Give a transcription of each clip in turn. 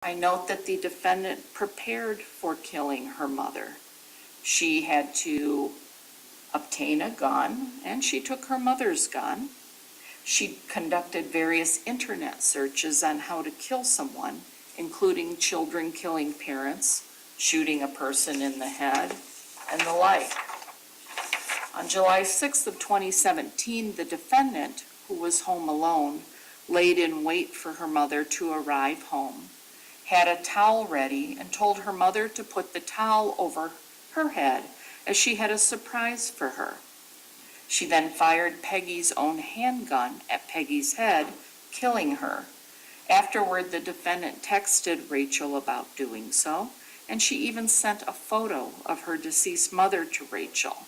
I note that the defendant prepared for killing her mother. She had to obtain a gun, and she took her mother's gun. She conducted various internet searches on how to kill someone, including children killing parents, shooting a person in the head, and the like. On July 6th of 2017, the defendant, who was home alone, laid in wait for her mother to arrive home, had a towel ready, and told her mother to put the towel over her head as she had a surprise for her. She then fired Peggy's own handgun at Peggy's head, killing her. Afterward, the defendant texted Rachel about doing so, and she even sent a photo of her deceased mother to Rachel.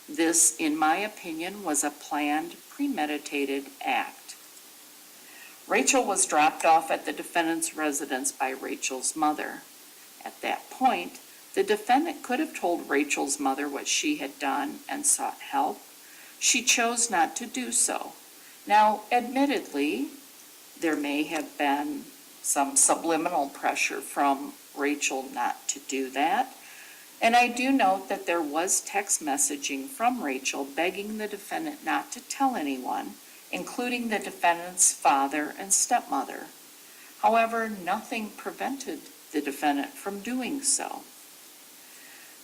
This, in my opinion, was a planned, premeditated act. Rachel was dropped off at the defendant's residence by Rachel's mother. At that point, the defendant could have told Rachel's mother what she had done and sought help. She chose not to do so. Now, admittedly, there may have been some subliminal pressure from Rachel not to do that. And I do note that there was text messaging from Rachel begging the defendant not to tell anyone, including the defendant's father and stepmother. However, nothing prevented the defendant from doing so.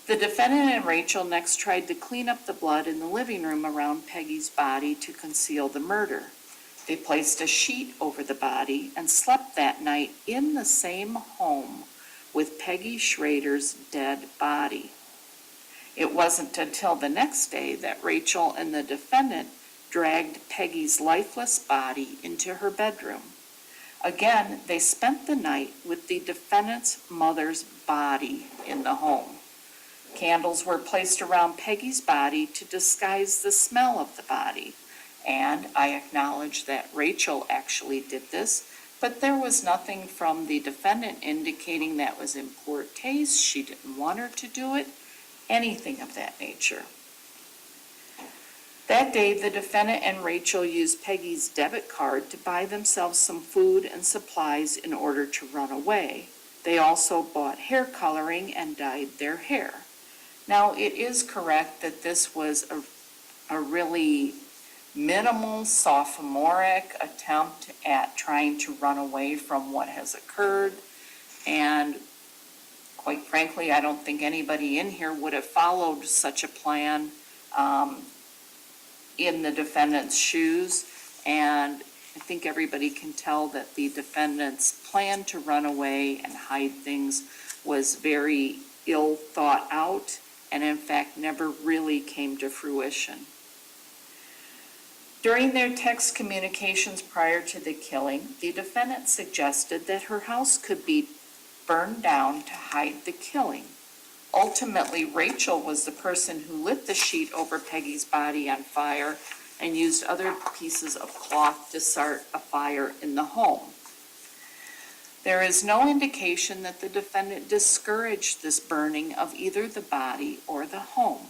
The defendant and Rachel next tried to clean up the blood in the living room around Peggy's body to conceal the murder. They placed a sheet over the body and slept that night in the same home with Peggy Schroeder's dead body. It wasn't until the next day that Rachel and the defendant dragged Peggy's lifeless body into her bedroom. Again, they spent the night with the defendant's mother's body in the home. Candles were placed around Peggy's body to disguise the smell of the body, and I acknowledge that Rachel actually did this, but there was nothing from the defendant indicating that was in poor taste, she didn't want her to do it, anything of that nature. That day, the defendant and Rachel used Peggy's debit card to buy themselves some food and supplies in order to run away. They also bought hair coloring and dyed their hair. Now, it is correct that this was a really minimal, sophomoric attempt at trying to run away from what has occurred. And quite frankly, I don't think anybody in here would have followed such a plan in the defendant's shoes. And I think everybody can tell that the defendant's plan to run away and hide things was very ill thought out, and in fact never really came to fruition. During their text communications prior to the killing, the defendant suggested that her house could be burned down to hide the killing. Ultimately, Rachel was the person who lit the sheet over Peggy's body on fire and used other pieces of cloth to start a fire in the home. There is no indication that the defendant discouraged this burning of either the body or the home.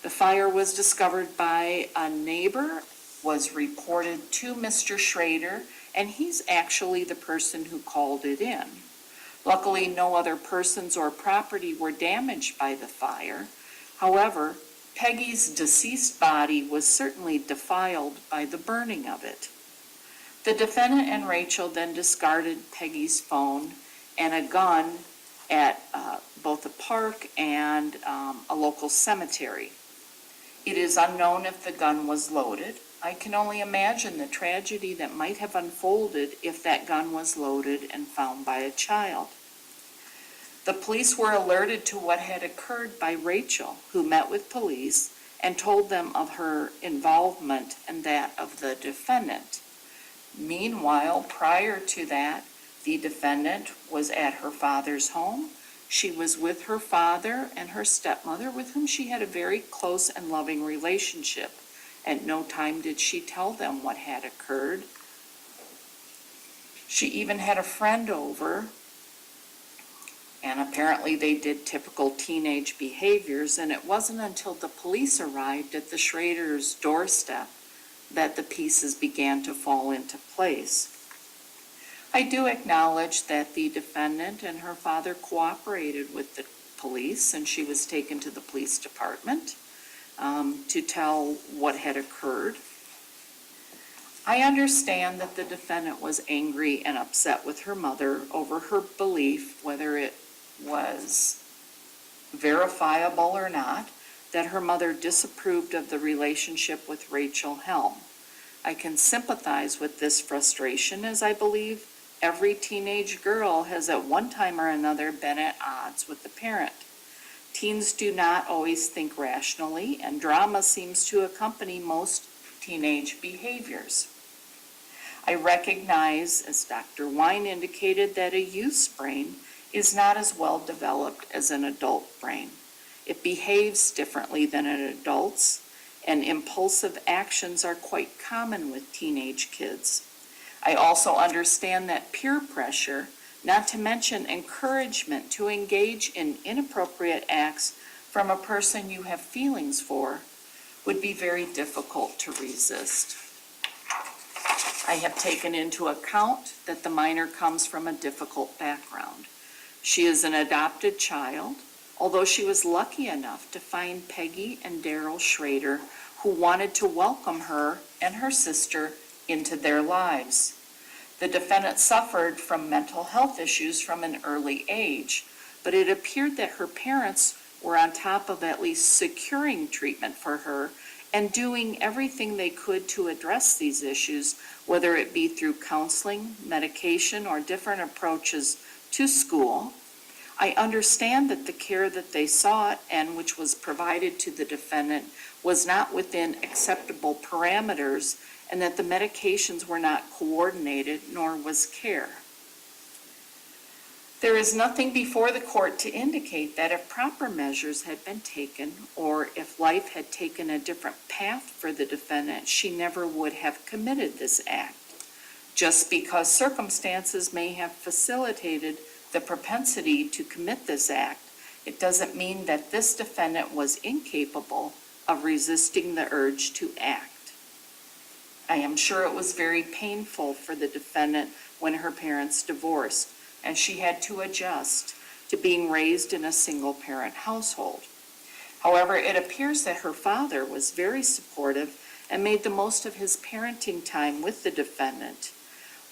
The fire was discovered by a neighbor, was reported to Mr. Schroeder, and he's actually the person who called it in. Luckily, no other persons or property were damaged by the fire. However, Peggy's deceased body was certainly defiled by the burning of it. The defendant and Rachel then discarded Peggy's phone and a gun at both a park and a local cemetery. It is unknown if the gun was loaded. I can only imagine the tragedy that might have unfolded if that gun was loaded and found by a child. The police were alerted to what had occurred by Rachel, who met with police and told them of her involvement and that of the defendant. Meanwhile, prior to that, the defendant was at her father's home. She was with her father and her stepmother, with whom she had a very close and loving relationship. At no time did she tell them what had occurred. She even had a friend over, and apparently they did typical teenage behaviors, and it wasn't until the police arrived at the Schroeder's doorstep that the pieces began to fall into place. I do acknowledge that the defendant and her father cooperated with the police, and she was taken to the police department to tell what had occurred. I understand that the defendant was angry and upset with her mother over her belief, whether it was verifiable or not, that her mother disapproved of the relationship with Rachel Helm. I can sympathize with this frustration, as I believe every teenage girl has at one time or another been at odds with the parent. Teens do not always think rationally, and drama seems to accompany most teenage behaviors. I recognize, as Dr. Wine indicated, that a youth's brain is not as well developed as an adult brain. It behaves differently than an adult's, and impulsive actions are quite common with teenage kids. I also understand that peer pressure, not to mention encouragement to engage in inappropriate acts from a person you have feelings for, would be very difficult to resist. I have taken into account that the minor comes from a difficult background. She is an adopted child, although she was lucky enough to find Peggy and Daryl Schroeder, who wanted to welcome her and her sister into their lives. The defendant suffered from mental health issues from an early age, but it appeared that her parents were on top of at least securing treatment for her and doing everything they could to address these issues, whether it be through counseling, medication, or different approaches to school. I understand that the care that they sought and which was provided to the defendant was not within acceptable parameters, and that the medications were not coordinated, nor was care. There is nothing before the court to indicate that if proper measures had been taken, or if life had taken a different path for the defendant, she never would have committed this act. Just because circumstances may have facilitated the propensity to commit this act, it doesn't mean that this defendant was incapable of resisting the urge to act. I am sure it was very painful for the defendant when her parents divorced, and she had to adjust to being raised in a single-parent household. However, it appears that her father was very supportive and made the most of his parenting time with the defendant.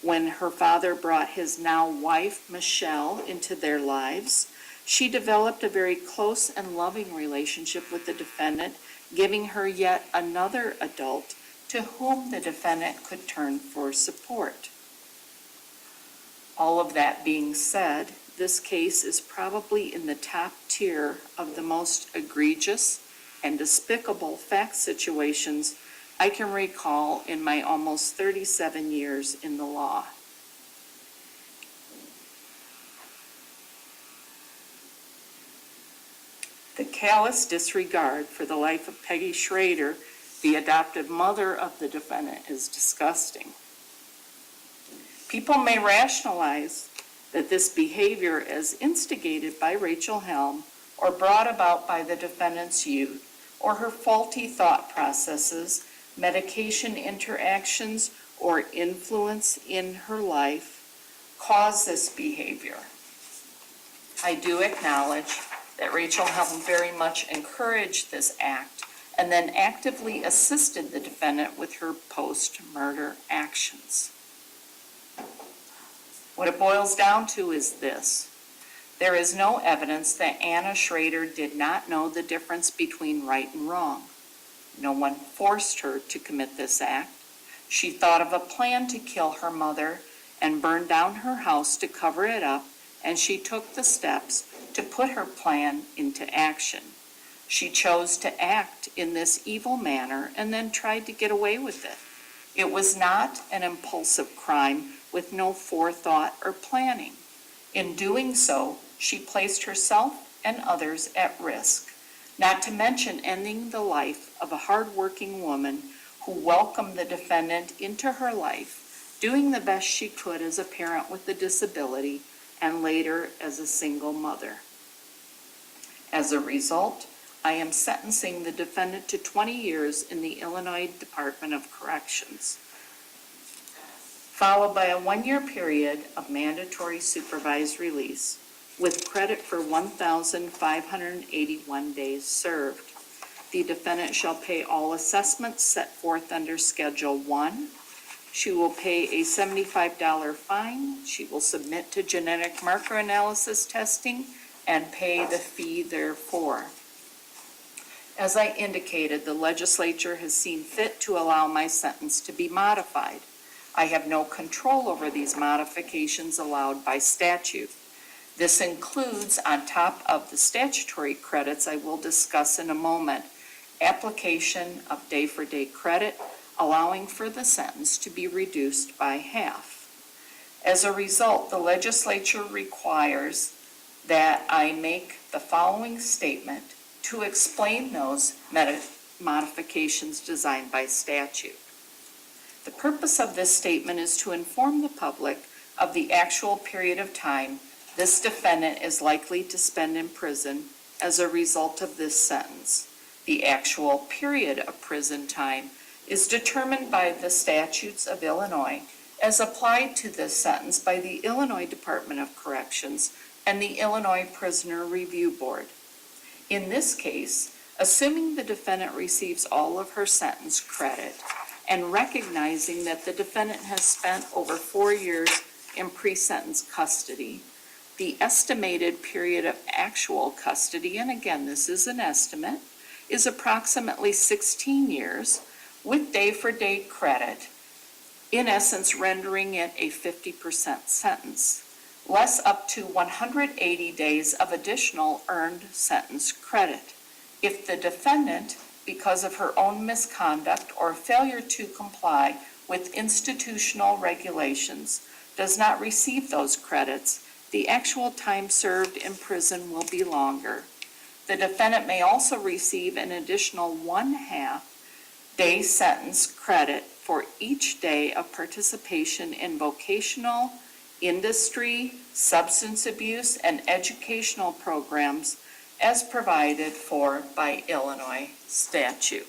When her father brought his now wife, Michelle, into their lives, she developed a very close and loving relationship with the defendant, giving her yet another adult to whom the defendant could turn for support. All of that being said, this case is probably in the top tier of the most egregious and despicable fact situations I can recall in my almost 37 years in the law. The callous disregard for the life of Peggy Schroeder, the adoptive mother of the defendant, is disgusting. People may rationalize that this behavior is instigated by Rachel Helm or brought about by the defendant's youth or her faulty thought processes, medication interactions, or influence in her life cause this behavior. I do acknowledge that Rachel Helm very much encouraged this act and then actively assisted the defendant with her post-murder actions. What it boils down to is this: there is no evidence that Anna Schroeder did not know the difference between right and wrong. No one forced her to commit this act. She thought of a plan to kill her mother and burn down her house to cover it up, and she took the steps to put her plan into action. She chose to act in this evil manner and then tried to get away with it. It was not an impulsive crime with no forethought or planning. In doing so, she placed herself and others at risk, not to mention ending the life of a hardworking woman who welcomed the defendant into her life, doing the best she could as a parent with a disability and later as a single mother. As a result, I am sentencing the defendant to 20 years in the Illinois Department of Corrections. followed by a 1-year period of mandatory supervised release with credit for 1,581 days served. The defendant shall pay all assessments set forth under Schedule 1. She will pay a $75 fine. She will submit to genetic marker analysis testing and pay the fee therefor. As I indicated, the legislature has seen fit to allow my sentence to be modified. I have no control over these modifications allowed by statute. This includes, on top of the statutory credits I will discuss in a moment, application of day-for-day credit, allowing for the sentence to be reduced by half. As a result, the legislature requires that I make the following statement to explain those modifications designed by statute. The purpose of this statement is to inform the public of the actual period of time this defendant is likely to spend in prison as a result of this sentence. The actual period of prison time is determined by the statutes of Illinois as applied to this sentence by the Illinois Department of Corrections and the Illinois Prisoner Review Board. In this case, assuming the defendant receives all of her sentence credit and recognizing that the defendant has spent over 4 years in pre-sentence custody, the estimated period of actual custody, and again, this is an estimate, is approximately 16 years with day-for-day credit, in essence rendering it a 50% sentence, less up to 180 days of additional earned sentence credit. If the defendant, because of her own misconduct or failure to comply with institutional regulations, does not receive those credits, the actual time served in prison will be longer. The defendant may also receive an additional 1/2 day sentence credit for each day of participation in vocational, industry, substance abuse, and educational programs as provided for by Illinois statute.